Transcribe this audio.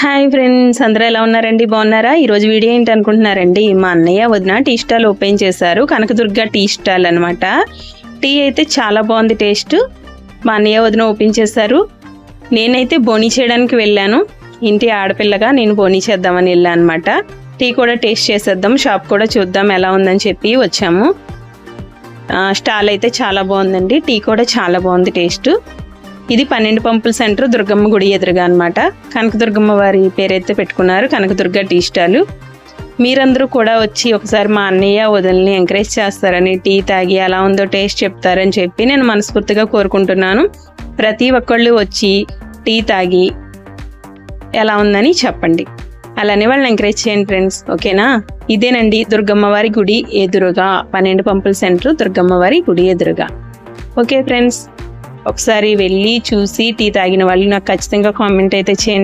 Hi friends, అందరూ ఎలా ఉన్నారండి? బాగున్నారా? ఈరోజు వీడియో ఏంటి అనుకుంటున్నారండి? మా అన్నయ్య వదిన టీ స్టాల్ ఓపెన్ చేశారు. కనకదుర్గ టీ స్టాల్ అనమాట. టీ అయితే చాలా బాగుంది టేస్ట్. మా అన్నయ్య వదిన ఓపెన్ చేశారు. నేనైతే బోనీ చేయడానికి వెళ్ళాను. ఇంటి ఆడపిల్లగా నేను బోనీ చేద్దామని వెళ్ళాను అనమాట. టీ కూడా టేస్ట్ చేసేద్దాం, షాప్ కూడా చూద్దాం ఎలా ఉందని చెప్పి వచ్చాము. స్టాల్ అయితే చాలా బాగుందండి. టీ కూడా చాలా బాగుంది టేస్ట్. ఇది 12 పంపుల సెంటర్, దుర్గమ్మ గుడి ఎదురుగా అనమాట. కనకదుర్గమ్మ వారి పేరైతే పెట్టుకున్నారు, కనకదుర్గ టీ స్టాలు. మీరందరూ కూడా వచ్చి ఒకసారి మా అన్నయ్య వదిలిని ఎంకరేజ్ చేస్తారని, టీ తాగి ఎలా ఉందో టేస్ట్ చెప్తారని చెప్పి నేను మనస్ఫూర్తిగా కోరుకుంటున్నాను. ప్రతి ఒక్కళ్ళు వచ్చి టీ తాగి ఎలా ఉందని చెప్పండి. అలానే వాళ్ళని ఎంకరేజ్ చేయండి ఫ్రెండ్స్, ఓకేనా? ఇదేనండి దుర్గమ్మవారి గుడి ఎదురుగా, 12 పంపుల సెంటర్, దుర్గమ్మవారి గుడి ఎదురుగా. ఓకే ఫ్రెండ్స్, ఒకసారి వెళ్ళి చూసి టీ తాగిన వాళ్ళు నాకు ఖచ్చితంగా కామెంట్ అయితే చేయండి.